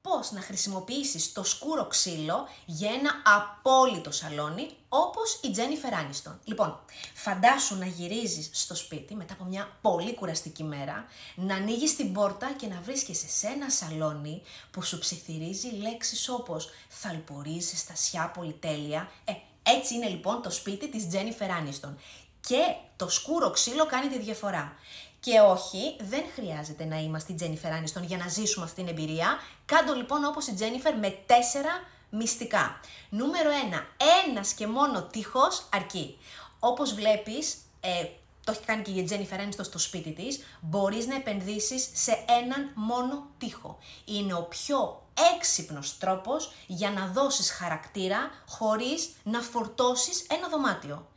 πώς να χρησιμοποιήσεις το σκούρο ξύλο για ένα απόλυτο σαλόνι, όπως η Τζένιφερ Άνιστον. Λοιπόν, φαντάσου να γυρίζεις στο σπίτι μετά από μια πολύ κουραστική μέρα, να ανοίγεις την πόρτα και να βρίσκεσαι σε ένα σαλόνι που σου ψιθυρίζει λέξεις όπως θαλπορίζεις, στασιά, πολυτέλεια. Έτσι είναι λοιπόν το σπίτι της Τζένιφερ Άνιστον. Και το σκούρο ξύλο κάνει τη διαφορά. Και όχι, δεν χρειάζεται να είμαστε η Τζένιφερ Άνιστον για να ζήσουμε αυτή την εμπειρία. Κάντο λοιπόν όπως η Τζένιφερ με 4 μυστικά. Νούμερο 1. Ένας και μόνο τοίχος αρκεί. Όπως βλέπεις, το έχει κάνει και η Τζένιφερ Άνιστον στο σπίτι της, μπορείς να επενδύσεις σε έναν μόνο τοίχο. Είναι ο πιο έξυπνος τρόπος για να δώσεις χαρακτήρα χωρίς να φορτώσεις ένα δωμάτιο.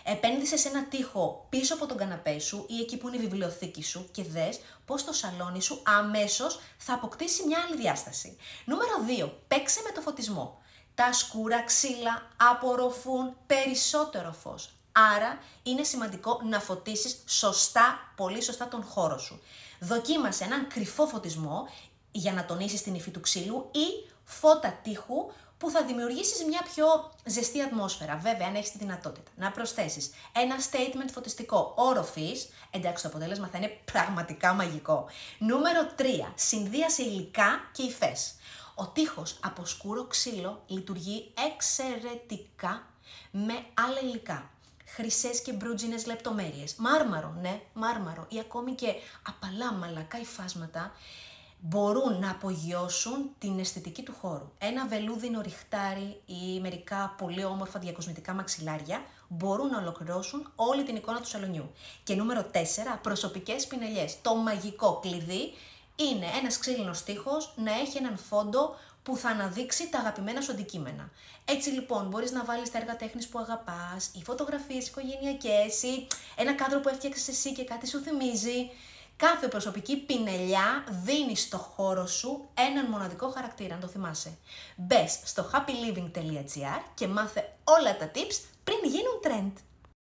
Επένδυσε σε ένα τοίχο πίσω από τον καναπέ σου ή εκεί που είναι η βιβλιοθήκη σου και δες πως το σαλόνι σου αμέσως θα αποκτήσει μια άλλη διάσταση. Νούμερο 2. Παίξε με το φωτισμό. Τα σκούρα ξύλα απορροφούν περισσότερο φως. Άρα είναι σημαντικό να φωτίσεις σωστά, πολύ σωστά τον χώρο σου. Δοκίμασε έναν κρυφό φωτισμό για να τονίσεις την υφή του ξύλου ή φώτα τοίχου που θα δημιουργήσεις μια πιο ζεστή ατμόσφαιρα. Βέβαια, αν έχεις τη δυνατότητα να προσθέσεις ένα statement φωτιστικό όροφης, εντάξει, το αποτέλεσμα θα είναι πραγματικά μαγικό. Νούμερο 3. Συνδύασε υλικά και υφές. Ο τοίχος από σκούρο ξύλο λειτουργεί εξαιρετικά με άλλα υλικά. Χρυσές και μπρούτζινες λεπτομέρειες, μάρμαρο, ναι, μάρμαρο ή ακόμη και απαλά μαλακά υφάσματα μπορούν να απογειώσουν την αισθητική του χώρου. Ένα βελούδινο ριχτάρι ή μερικά πολύ όμορφα διακοσμητικά μαξιλάρια μπορούν να ολοκληρώσουν όλη την εικόνα του σαλονιού. Και νούμερο 4, προσωπικές πινελιές. Το μαγικό κλειδί είναι ένας ξύλινος τοίχος να έχει έναν φόντο που θα αναδείξει τα αγαπημένα σου αντικείμενα. Έτσι λοιπόν μπορείς να βάλεις τα έργα τέχνης που αγαπάς, ή φωτογραφίες οικογενειακές, ή ένα κάδρο που έφτιαξες εσύ και κάτι σου θυμίζει. Κάθε προσωπική πινελιά δίνει στο χώρο σου έναν μοναδικό χαρακτήρα, αν το θυμάσαι. Μπες στο happyliving.gr και μάθε όλα τα tips πριν γίνουν trend.